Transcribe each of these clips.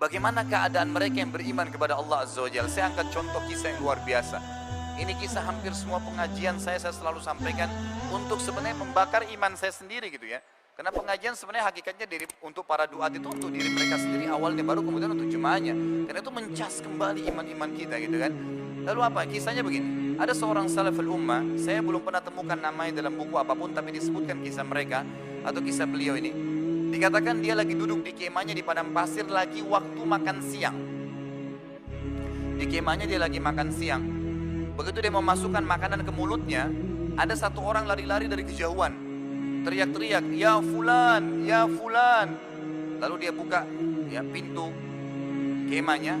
Bagaimana keadaan mereka yang beriman kepada Allah Azza wa Jalla? Saya angkat contoh kisah yang luar biasa. Ini kisah hampir semua pengajian saya selalu sampaikan untuk sebenarnya membakar iman saya sendiri gitu ya. Karena pengajian sebenarnya hakikatnya untuk para duat itu untuk diri mereka sendiri awalnya, baru kemudian untuk jemaahnya. Karena itu mencas kembali iman-iman kita gitu kan. Lalu apa? Kisahnya begini. Ada seorang salaful ummah, saya belum pernah temukan namanya dalam buku apapun, tapi disebutkan kisah mereka atau kisah beliau ini. Dikatakan dia lagi duduk di kemahnya di padang pasir lagi waktu makan siang. Di kemahnya dia lagi makan siang. Begitu dia mau masukkan makanan ke mulutnya, ada satu orang lari-lari dari kejauhan, teriak-teriak, "Ya fulan, ya fulan." Lalu dia buka ya pintu kemahnya.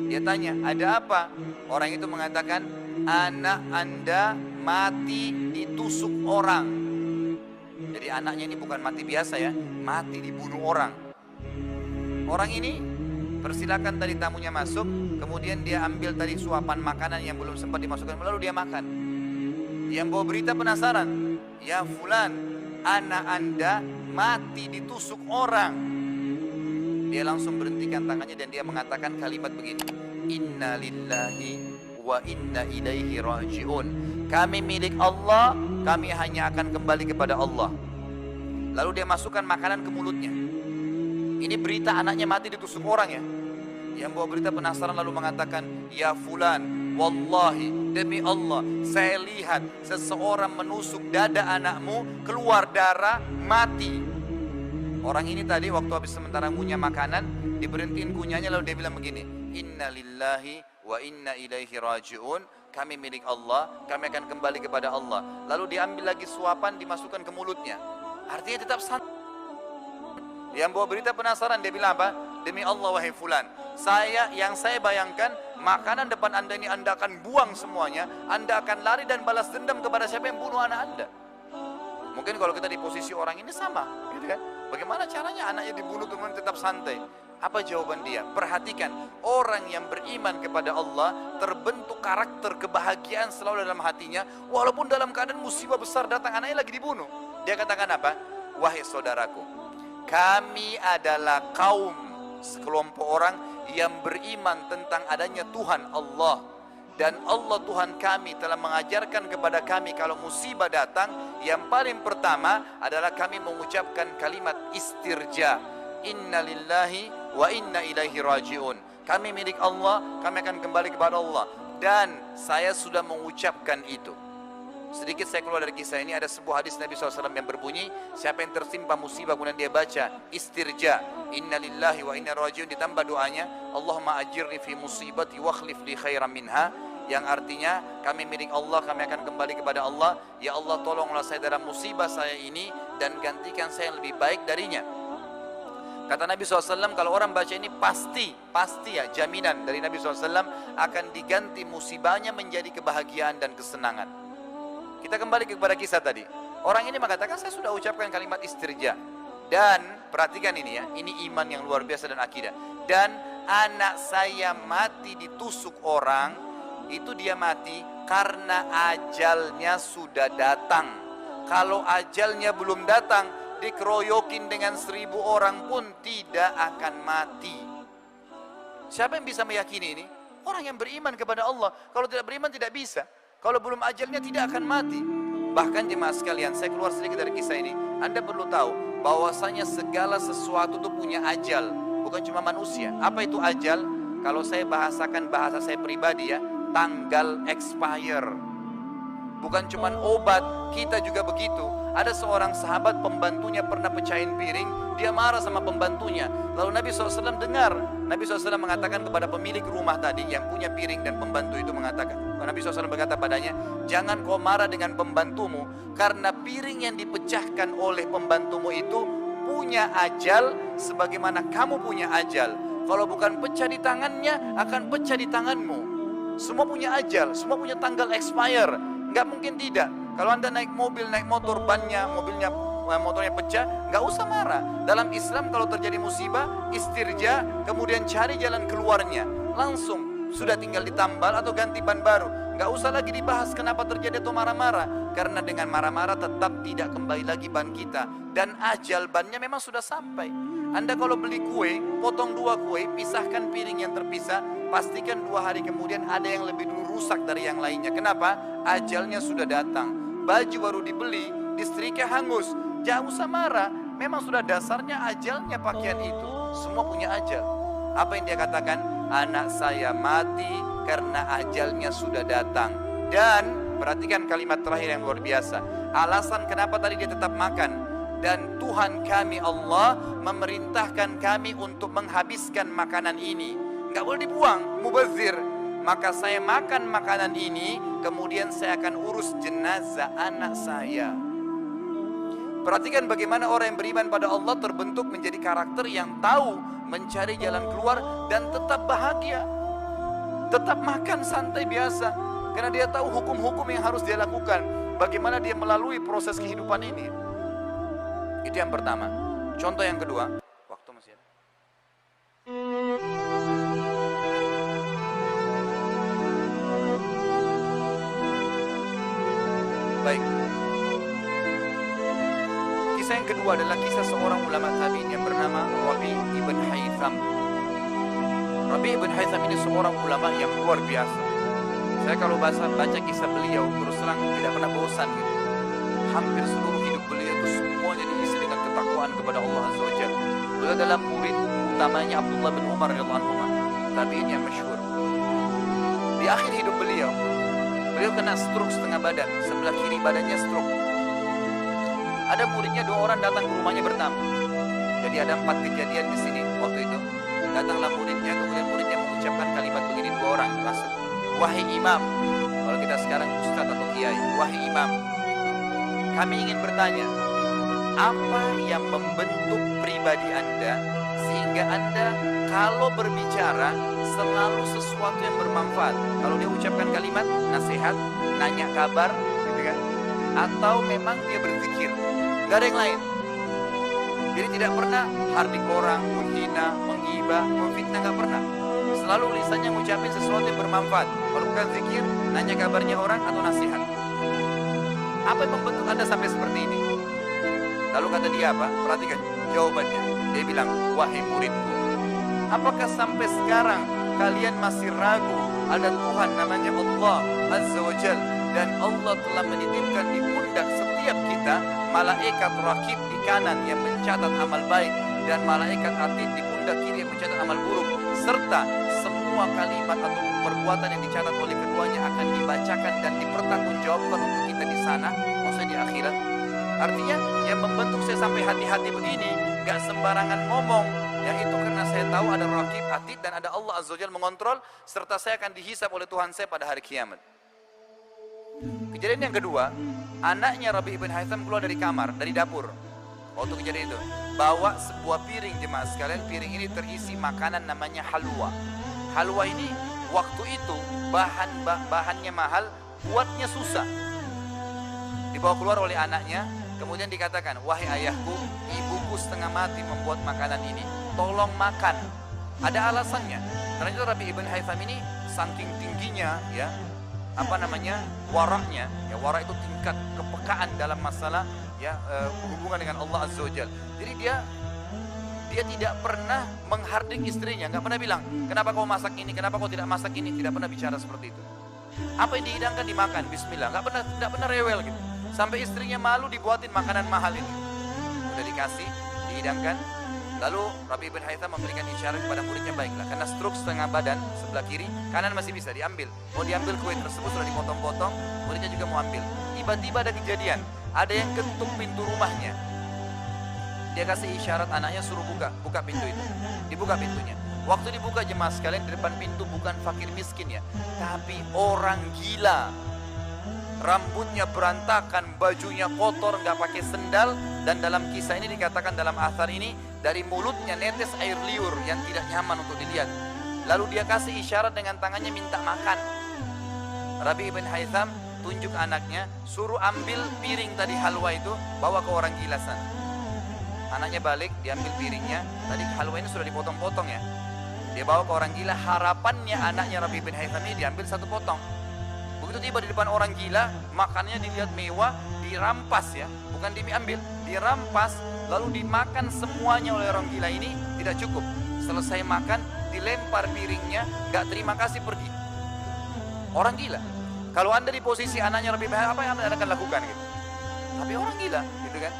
Dia tanya, "Ada apa?" Orang itu mengatakan, "Anak Anda mati ditusuk orang." Jadi anaknya ini bukan mati biasa ya, mati dibunuh orang. Orang ini persilakan tadi tamunya masuk, kemudian dia ambil tadi suapan makanan yang belum sempat dimasukkan, lalu dia makan. Yang bawa berita penasaran, "Ya fulan, anak Anda mati ditusuk orang." Dia langsung berhentikan tangannya dan dia mengatakan kalimat begini, "Inna lillahi wa inna ilaihi raji'un." Kami milik Allah, kami hanya akan kembali kepada Allah. Lalu dia masukkan makanan ke mulutnya. Ini berita anaknya mati ditusuk orang ya. Yang bawa berita penasaran lalu mengatakan, "Ya fulan, wallahi demi Allah, saya lihat seseorang menusuk dada anakmu, keluar darah, mati." Orang ini tadi waktu habis sementara ngunyah makanan, diberhentiin kunyahnya lalu dia bilang begini, "Inna lillahi wa inna ilaihi raji'un." Kami milik Allah, kami akan kembali kepada Allah. Lalu diambil lagi suapan, dimasukkan ke mulutnya. Artinya tetap santai. Yang bawa berita penasaran, dia bilang apa? "Demi Allah wahai fulan, yang saya bayangkan makanan depan Anda ini Anda akan buang semuanya, Anda akan lari dan balas dendam kepada siapa yang bunuh anak Anda." Mungkin kalau kita di posisi orang ini sama, gitu kan? Bagaimana caranya anaknya dibunuh kemudian tetap santai? Apa jawaban dia? Perhatikan, orang yang beriman kepada Allah terbentuk karakter kebahagiaan selalu dalam hatinya, walaupun dalam keadaan musibah besar datang anaknya lagi dibunuh. Dia katakan apa? "Wahai saudaraku, kami adalah kaum sekelompok orang yang beriman tentang adanya Tuhan Allah, dan Allah Tuhan kami telah mengajarkan kepada kami kalau musibah datang, yang paling pertama adalah kami mengucapkan kalimat istirja, inna lillahi wa inna ilaihi raji'un." Kami milik Allah, kami akan kembali kepada Allah, dan saya sudah mengucapkan itu. Sedikit saya keluar dari kisah ini, ada sebuah hadis Nabi SAW yang berbunyi, siapa yang tertimpa musibah kemudian dia baca istirja, inna lillahi wa inna ilaihi raji'un, ditambah doanya, Allahumma ajirni fi musibati wa khlif li khairan minha, yang artinya kami milik Allah, kami akan kembali kepada Allah. Ya Allah, tolonglah saya dalam musibah saya ini dan gantikan saya yang lebih baik darinya. Kata Nabi SAW, kalau orang baca ini pasti ya, jaminan dari Nabi SAW akan diganti musibahnya menjadi kebahagiaan dan kesenangan. Kita kembali kepada kisah tadi. Orang ini mengatakan, saya sudah ucapkan kalimat istirja. Dan perhatikan ini ya, ini iman yang luar biasa dan akidah. Dan anak saya mati ditusuk orang, itu dia mati karena ajalnya sudah datang. Kalau ajalnya belum datang, dikeroyokin dengan 1000 orang pun tidak akan mati. Siapa yang bisa meyakini ini? Orang yang beriman kepada Allah. Kalau tidak beriman tidak bisa. Kalau belum ajalnya tidak akan mati. Bahkan jemaah sekalian, saya keluar sedikit dari kisah ini. Anda perlu tahu bahwasanya segala sesuatu itu punya ajal, bukan cuma manusia. Apa itu ajal? Kalau saya bahasakan bahasa saya pribadi ya, tanggal expire. Bukan cuma obat, kita juga begitu. Ada seorang sahabat, pembantunya pernah pecahin piring, dia marah sama pembantunya. Lalu Nabi SAW dengar, Nabi SAW mengatakan kepada pemilik rumah tadi yang punya piring dan pembantu itu mengatakan, Nabi SAW berkata padanya, "Jangan kau marah dengan pembantumu, karena piring yang dipecahkan oleh pembantumu itu punya ajal sebagaimana kamu punya ajal. Kalau bukan pecah di tangannya, akan pecah di tanganmu. Semua punya ajal, semua punya tanggal expire. Nggak mungkin tidak. Kalau Anda naik mobil, naik motor, bannya, motornya pecah, nggak usah marah. Dalam Islam kalau terjadi musibah, istirja, kemudian cari jalan keluarnya. Langsung, sudah tinggal ditambal atau ganti ban baru. Nggak usah lagi dibahas kenapa terjadi atau marah-marah. Karena dengan marah-marah tetap tidak kembali lagi ban kita. Dan ajal bannya memang sudah sampai. Anda kalau beli kue, potong 2 kue, pisahkan piring yang terpisah, pastikan 2 hari kemudian ada yang lebih dulu rusak dari yang lainnya. Kenapa? Ajalnya sudah datang. Baju baru dibeli, disetrika hangus. Jangan usah marah, memang sudah dasarnya ajalnya pakaian itu. Semua punya ajal. Apa yang dia katakan? Anak saya mati karena ajalnya sudah datang. Dan perhatikan kalimat terakhir yang luar biasa. Alasan kenapa tadi dia tetap makan. Dan Tuhan kami Allah memerintahkan kami untuk menghabiskan makanan ini. Gak boleh dibuang, mubazir. Maka saya makan makanan ini, kemudian saya akan urus jenazah anak saya. Perhatikan bagaimana orang yang beriman pada Allah terbentuk menjadi karakter yang tahu mencari jalan keluar dan tetap bahagia. Tetap makan santai biasa. Karena dia tahu hukum-hukum yang harus dia lakukan. Bagaimana dia melalui proses kehidupan ini. Itu yang pertama. Contoh yang kedua, waktu masih ada. Baik. Kisah yang kedua adalah kisah seorang ulama tabi'in yang bernama Rabi' ibn Haytham. Rabi' ibn Haytham ini seorang ulama yang luar biasa. Saya kalau baca kisah beliau terus terang tidak pernah bosan gitu. Hampir seluruh hidup beliau itu semuanya diisi dengan ketakwaan kepada Allah Azza wa Jalla. Beliau adalah murid utamanya Abdullah bin Umar radhiyallahu anhu, tabi'in yang masyhur. Di akhir hidup beliau kena stroke setengah badan, sebelah kiri badannya stroke. Ada muridnya 2 orang datang ke rumahnya bertamu. Jadi ada 4 kejadian di sini waktu itu. Datanglah muridnya, kemudian muridnya mengucapkan kalimat begini, 2 orang masuk. Wahai imam, kalau kita sekarang ustaz atau kiai, wahai imam, kami ingin bertanya, apa yang membentuk pribadi Anda sehingga Anda kalau berbicara selalu sesuatu yang bermanfaat? Kalau dia ucapkan kalimat nasihat, nanya kabar, gitu kan? Atau memang dia berzikir? Gak ada yang lain. Jadi tidak pernah hardik orang, menghina, menggibah, memfitnah, gak pernah. Selalu lisannya ngucapin sesuatu yang bermanfaat. Kalau bukan zikir, nanya kabarnya orang atau nasihat. Apa yang membentuk Anda sampai seperti ini? Lalu kata dia apa? Perhatikan jawabannya. Dia bilang, wahai muridku, apakah sampai sekarang kalian masih ragu ada Tuhan namanya Allah Azza wa Jal, dan Allah telah menitipkan di pundak setiap kita malaikat rakib di kanan yang mencatat amal baik dan malaikat atid di pundak kiri yang mencatat amal buruk, serta semua kalimat atau perbuatan yang dicatat oleh keduanya akan dibacakan dan dipertanggungjawabkan untuk kita di sana, maksudnya di akhirat. Artinya yang membentuk saya sampai hati-hati begini, gak sembarangan ngomong. Yang itu karena saya tahu ada rakib, atid, dan ada Allah Azza wa Jalla mengontrol, serta saya akan dihisab oleh Tuhan saya pada hari kiamat. Kejadian yang kedua, anaknya Rabi' ibn Haytham keluar dari kamar, dari dapur. Waktu kejadian itu, bawa sebuah piring, jemaah sekalian. Piring ini terisi makanan namanya halwa. Halwa ini waktu itu bahannya mahal, buatnya susah. Dibawa keluar oleh anaknya, kemudian dikatakan, wahai ayahku, ibuku setengah mati membuat makanan ini, tolong makan. Ada alasannya. Ternyata Rabi' ibn Haytham ini saking tingginya, ya, waraknya, ya, warak itu tingkat kepekaan dalam masalah, ya, hubungan dengan Allah Azza wa Jalla. Jadi dia tidak pernah menghardik istrinya, nggak pernah bilang, kenapa kau masak ini, kenapa kau tidak masak ini, tidak pernah bicara seperti itu. Apa yang dihidangkan dimakan, bismillah, nggak pernah rewel gitu. Sampai istrinya malu dibuatin makanan mahal ini. Udah dikasih, dihidangkan. Lalu Rabi' ibn Haytham memberikan isyarat kepada muridnya, baiklah, karena stroke setengah badan sebelah kiri, kanan masih bisa diambil. Mau diambil kue tersebut sudah dipotong-potong, muridnya juga mau ambil. Tiba-tiba ada kejadian, ada yang ketuk pintu rumahnya. Dia kasih isyarat anaknya suruh buka pintu itu. Dibuka pintunya. Waktu dibuka, jemaah sekalian, di depan pintu bukan fakir miskin ya, tapi orang gila. Rambutnya berantakan, bajunya kotor, nggak pakai sendal, dan dalam kisah ini dikatakan dalam athar ini, dari mulutnya netes air liur yang tidak nyaman untuk dilihat. Lalu dia kasih isyarat dengan tangannya minta makan. Rabi ibn Haytham tunjuk anaknya, suruh ambil piring tadi halwa itu, bawa ke orang gila sana. Anaknya balik, diambil piringnya, tadi halwa ini sudah dipotong-potong ya. Dia bawa ke orang gila, harapannya anaknya Rabi bin Haytham ini diambil satu potong. Begitu tiba di depan orang gila, makannya dilihat mewah, dirampas ya, bukan diambil, dirampas, lalu dimakan semuanya oleh orang gila ini, tidak cukup. Selesai makan, dilempar piringnya, gak terima kasih, pergi. Orang gila. Kalau anda di posisi anaknya Rabi bin Haytham, apa yang anda akan lakukan gitu? Tapi orang gila, gitu kan?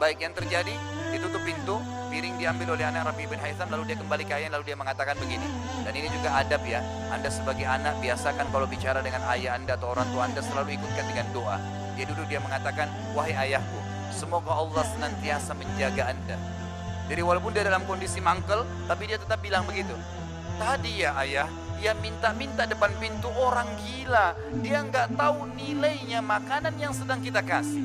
Baik, yang terjadi, ditutup pintu, piring diambil oleh anak Rabi bin Haytham, lalu dia kembali ke ayah, lalu dia mengatakan begini. Dan ini juga adab ya, anda sebagai anak biasakan kalau bicara dengan ayah anda atau orang tua anda selalu ikutkan dengan doa. Dia duduk, dia mengatakan, wahai ayahku, semoga Allah senantiasa menjaga anda. Jadi walaupun dia dalam kondisi mangkel, tapi dia tetap bilang begitu. Tadi ya ayah, dia minta-minta depan pintu orang gila. Dia nggak tahu nilainya makanan yang sedang kita kasih.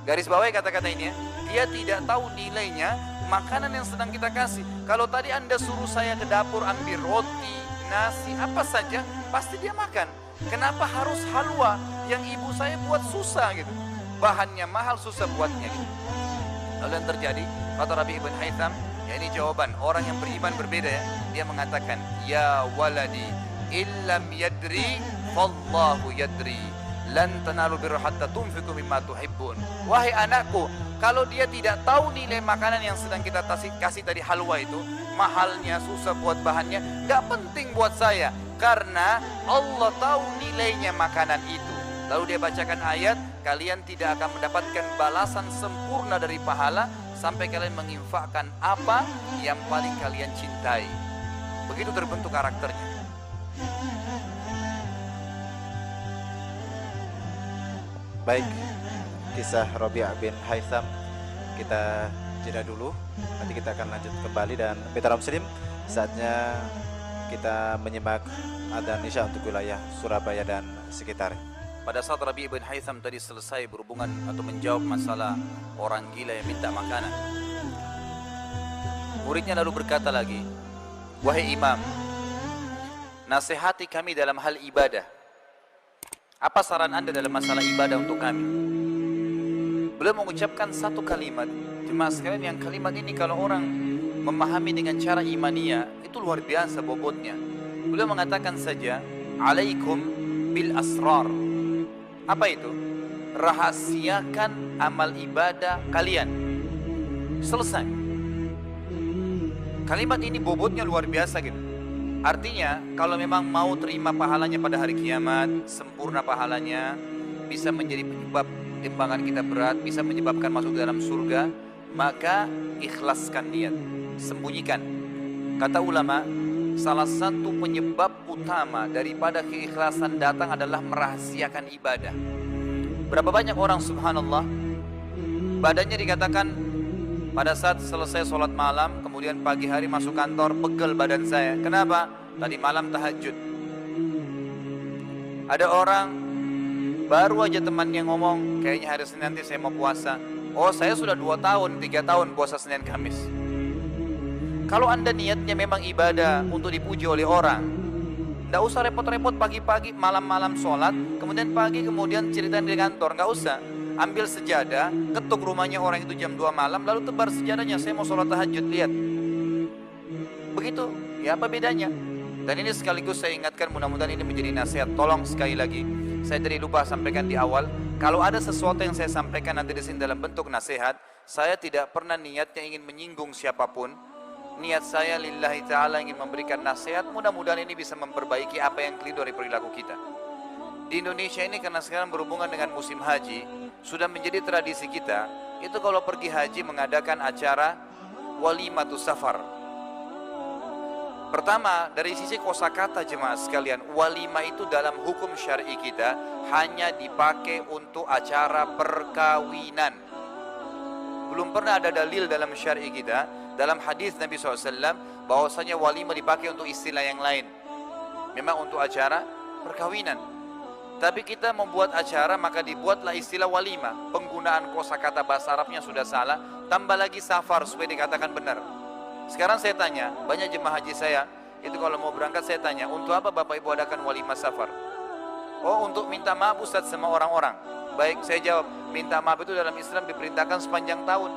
Garis bawahi kata-kata ini ya. Dia tidak tahu nilainya makanan yang sedang kita kasih. Kalau tadi anda suruh saya ke dapur ambil roti, nasi, apa saja, pasti dia makan. Kenapa harus halwa yang ibu saya buat susah gitu? Bahannya mahal, susah buatnya gitu. Lalu yang terjadi, kata Rabi ibn Haytham, ya ini jawaban orang yang beriman berbeda ya. Dia mengatakan, ya waladi illam yadri fallahu yadri lan tanalu birra hatta tunfiqu mimma tuhibbun. Wahai anakku, kalau dia tidak tahu nilai makanan yang sedang kita kasih tadi halwa itu, mahalnya, susah buat bahannya, gak penting buat saya, karena Allah tahu nilainya makanan itu. Lalu dia bacakan ayat, kalian tidak akan mendapatkan balasan sempurna dari pahala sampai kalian menginfakkan apa yang paling kalian cintai. Begitu terbentuk karakternya. Baik, kisah Rabi' bin Haytham kita jeda dulu. Nanti kita akan lanjut kembali, dan mitra muslim, saatnya kita menyimak adzan Isya untuk wilayah Surabaya dan sekitar. Pada saat Rabi' bin Haytham tadi selesai berhubungan atau menjawab masalah orang gila yang minta makanan, muridnya lalu berkata lagi, wahai imam, nasihati kami dalam hal ibadah. Apa saran anda dalam masalah ibadah untuk kami? Beliau mengucapkan satu kalimat, jemaah sekalian, yang kalimat ini kalau orang memahami dengan cara imania itu luar biasa bobotnya. Beliau mengatakan saja, alaikum bil asrar. Apa itu? Rahasiakan amal ibadah kalian. Selesai. Kalimat ini bobotnya luar biasa gitu. Artinya kalau memang mau terima pahalanya pada hari kiamat, sempurna pahalanya, bisa menjadi penyebab timbangan kita berat, bisa menyebabkan masuk ke dalam surga, maka ikhlaskan niat, sembunyikan. Kata ulama, salah satu penyebab utama daripada keikhlasan datang adalah merahasiakan ibadah. Berapa banyak orang subhanallah, badannya dikatakan pada saat selesai sholat malam, kemudian pagi hari masuk kantor, pegel badan saya. Kenapa? Tadi malam tahajud. Ada orang, baru aja temannya ngomong, kayaknya hari Senin nanti saya mau puasa. Oh, saya sudah 2 tahun, 3 tahun puasa Senin Kamis. Kalau anda niatnya memang ibadah untuk dipuji oleh orang, tidak usah repot-repot pagi-pagi, malam-malam sholat, kemudian pagi kemudian ceritain di kantor, nggak usah. Ambil sejadah, ketuk rumahnya orang itu jam 2 malam, lalu tebar sejadahnya, saya mau sholat tahajud, lihat. Begitu, ya apa bedanya? Dan ini sekaligus saya ingatkan, mudah-mudahan ini menjadi nasihat. Tolong sekali lagi, saya tadi lupa sampaikan di awal, kalau ada sesuatu yang saya sampaikan nanti di sini dalam bentuk nasihat, saya tidak pernah niatnya ingin menyinggung siapapun. Niat saya lillahi ta'ala ingin memberikan nasihat, mudah-mudahan ini bisa memperbaiki apa yang keliru dari perilaku kita. Di Indonesia ini karena sekarang berhubungan dengan musim haji, sudah menjadi tradisi kita, itu kalau pergi haji mengadakan acara walimatus safar. Pertama, dari sisi kosakata jemaah sekalian, walima itu dalam hukum syar'i kita hanya dipakai untuk acara perkawinan. Belum pernah ada dalil dalam syar'i kita, dalam hadis Nabi SAW, bahwasanya walima dipakai untuk istilah yang lain. Memang untuk acara perkawinan. Tapi kita membuat acara, maka dibuatlah istilah walima. Penggunaan kosakata bahasa Arabnya sudah salah, tambah lagi safar supaya dikatakan benar. Sekarang saya tanya, banyak jemaah haji saya, itu kalau mau berangkat saya tanya, untuk apa Bapak Ibu adakan walimah safar? Oh, untuk minta maaf Ustaz sama orang-orang. Baik, saya jawab, minta maaf itu dalam Islam diperintahkan sepanjang tahun,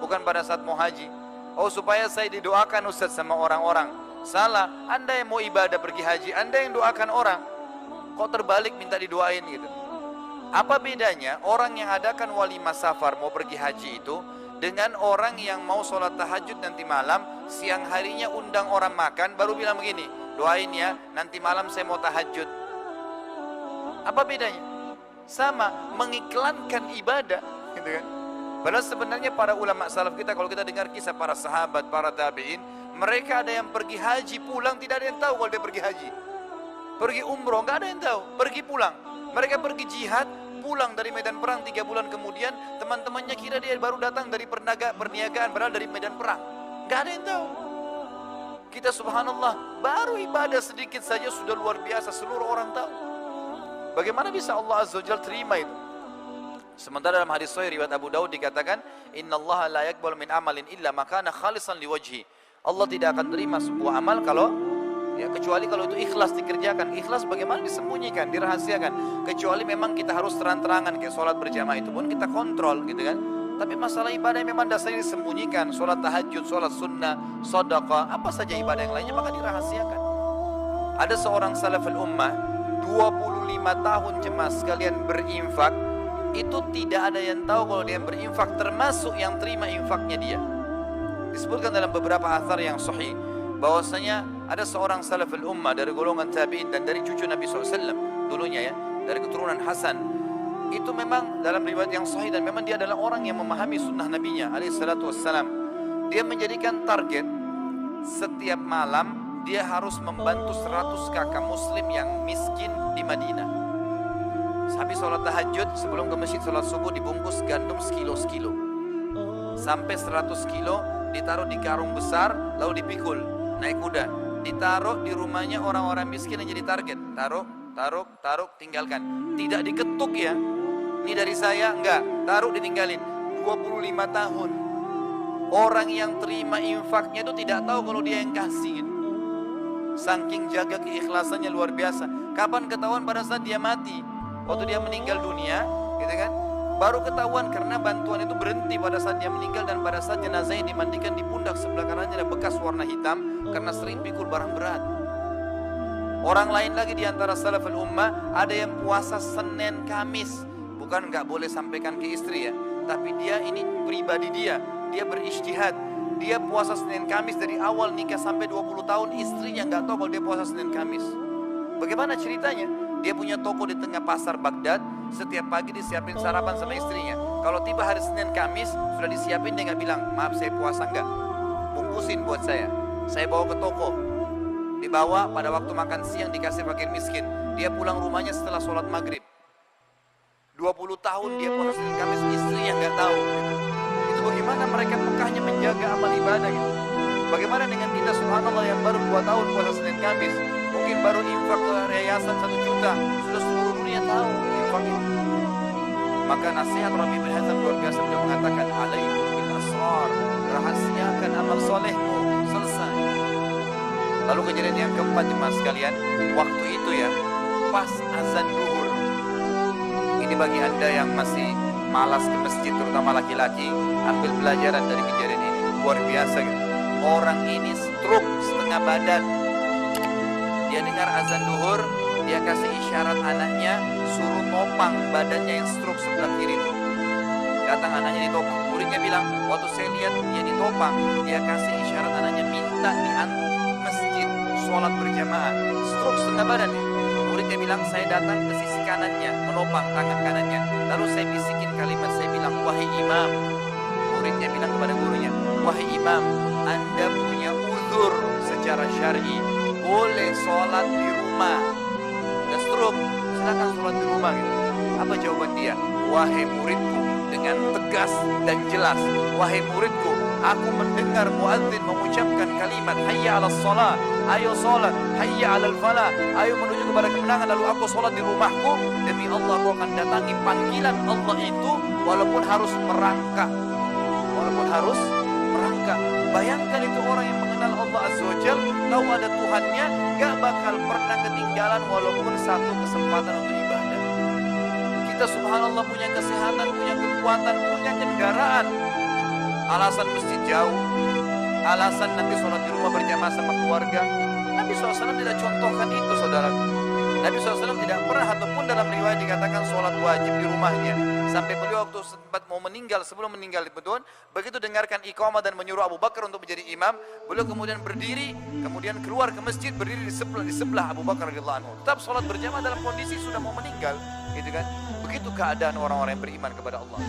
bukan pada saat mau haji. Oh, supaya saya didoakan Ustaz sama orang-orang. Salah, Anda yang mau ibadah pergi haji, Anda yang doakan orang. Kok terbalik minta didoain gitu? Apa bedanya orang yang adakan walimah safar mau pergi haji itu dengan orang yang mau sholat tahajud nanti malam, siang harinya undang orang makan, baru bilang begini, doain ya, nanti malam saya mau tahajud. Apa bedanya? Sama, mengiklankan ibadah, gitu kan? Padahal sebenarnya para ulama salaf kita, kalau kita dengar kisah para sahabat, para tabi'in, mereka ada yang pergi haji pulang, tidak ada yang tahu kalau dia pergi haji. Pergi umroh, nggak ada yang tahu, pergi pulang. Mereka pergi jihad, pulang dari medan perang 3 bulan kemudian, teman-temannya kira dia baru datang dari perniagaan, padahal dari medan perang. Nggak ada yang tahu. Kita subhanallah, baru ibadah sedikit saja sudah luar biasa, seluruh orang tahu. Bagaimana bisa Allah Azza wa Jalla terima itu? Sementara dalam hadis sahih riwayat Abu Daud dikatakan, innallaha la yaqbalu min amalin illa ma kana khalisan liwajhi. Allah tidak akan terima sebuah amal kalau ya, kecuali kalau itu ikhlas dikerjakan. Ikhlas bagaimana disembunyikan, dirahasiakan. Kecuali memang kita harus terang-terangan, kayak sholat berjamaah itu pun kita kontrol gitu kan. Tapi masalah ibadah yang memang dasarnya disembunyikan, sholat tahajud, sholat sunnah, sedekah, apa saja ibadah yang lainnya maka dirahasiakan. Ada seorang salaful ummah 25 tahun jemaah sekalian berinfak, itu tidak ada yang tahu kalau dia berinfak, termasuk yang terima infaknya dia. Disebutkan dalam beberapa athar yang sahih bahwasanya ada seorang salaful ummah dari golongan tabi'in dan dari cucu Nabi SAW dulunya ya, dari keturunan Hasan. Itu memang dalam riwayat yang sahih dan memang dia adalah orang yang memahami sunnah Nabinya alaihissalatu wassalam. Dia menjadikan target setiap malam dia harus membantu 100 kakak muslim yang miskin di Madinah. Habis sholat tahajud sebelum ke masjid sholat subuh dibungkus gandum sekilo-sekilo sampai 100 kilo, ditaruh di karung besar lalu dipikul naik kuda, ditaruh di rumahnya orang-orang miskin yang jadi target. Taruh, tinggalkan. Tidak diketuk ya. Ini dari saya, enggak. Taruh, ditinggalin. 25 tahun. Orang yang terima infaknya itu tidak tahu kalau dia yang kasih. Saking jaga keikhlasannya luar biasa. Kapan ketahuan? Pada saat dia mati. Waktu dia meninggal dunia, gitu kan? Baru ketahuan karena bantuan itu berhenti pada saat dia meninggal dan pada saat jenazahnya dimandikan di pundak sebelah kanannya ada bekas warna hitam karena sering pikul barang berat. Orang lain lagi di antara salaful ummah ada yang puasa Senin Kamis, bukan nggak boleh sampaikan ke istri ya, tapi dia ini pribadi dia berijtihad, dia puasa Senin Kamis dari awal nikah sampai 20 tahun, istrinya nggak tahu kalau dia puasa Senin Kamis. Bagaimana ceritanya? Dia punya toko di tengah pasar Baghdad. Setiap pagi disiapin sarapan sama istrinya. Kalau tiba hari Senin Kamis sudah disiapin, dia nggak bilang maaf saya puasa, enggak, bungkusin buat saya bawa ke toko, dibawa pada waktu makan siang dikasih fakir miskin. Dia pulang rumahnya setelah sholat maghrib. 20 tahun dia puasa Senin Kamis, istrinya nggak tahu. Itu bagaimana mereka pekahnya menjaga amal ibadah gitu. Bagaimana dengan kita subhanallah yang baru 2 tahun puasa Senin Kamis, mungkin baru infak ke yayasan 1 juta, sudah seluruh dunia tahu infak itu. Maka nasihat Rabi bin Hazm luar biasa, beliau mengatakan alaikum bil asrar, rahasiakan amal solehmu. Selesai. Lalu kejadian yang keempat jemaah sekalian, waktu itu ya pas azan duhur. Ini bagi anda yang masih malas ke masjid, terutama laki-laki, ambil pelajaran dari kejadian ini. Luar biasa gitu. Orang ini stroke setengah badan. Dia dengar azan duhur, dia kasih isyarat anaknya suruh nopang badannya yang stroke sebelah kiri itu. Datang anaknya ditopang. Muridnya bilang, waktu saya lihat dia ditopang, dia kasih isyarat anaknya minta di masjid sholat berjamaah. Stroke setengah badan ya. Muridnya bilang, saya datang ke sisi kanannya, menopang tangan kanannya. Lalu saya bisikin kalimat, saya bilang, wahai imam. Muridnya bilang kepada gurunya, wahai imam, anda punya uzur secara syar'i, boleh sholat di rumah. Udah stroke, silakan sholat di rumah gitu. Apa jawaban dia? Wahai muridku, dengan tegas dan jelas, wahai muridku, aku mendengar muadzin mengucapkan kalimat hayya 'alas shalah, ayo sholat, hayya 'alal falah, ayo menuju kepada kemenangan, lalu aku sholat di rumahku. Demi Allah aku akan datangi panggilan Allah itu walaupun harus merangkak. Bayangkan itu orang yang kenal Allah Azza wa Jal, tahu ada Tuhannya, gak bakal pernah ketinggalan walaupun satu kesempatan untuk ibadah. Kita subhanallah punya kesehatan, punya kekuatan, punya kendaraan. Alasan masjid jauh, alasan nanti sholat di rumah berjamaah sama keluarga. Nabi SAW tidak contohkan itu, saudaraku. Nabi SAW tidak pernah, ataupun dalam riwayat dikatakan sholat wajib di rumahnya. Sampai beliau waktu sempat mau meninggal, sebelum meninggal di Bedouin, begitu dengarkan iqamah dan menyuruh Abu Bakar untuk menjadi imam, beliau kemudian berdiri, kemudian keluar ke masjid, berdiri di sebelah Abu Bakar radhiyallahu anhu. Tetap sholat berjamaah dalam kondisi sudah mau meninggal, gitu kan? Begitu keadaan orang-orang yang beriman kepada Allah.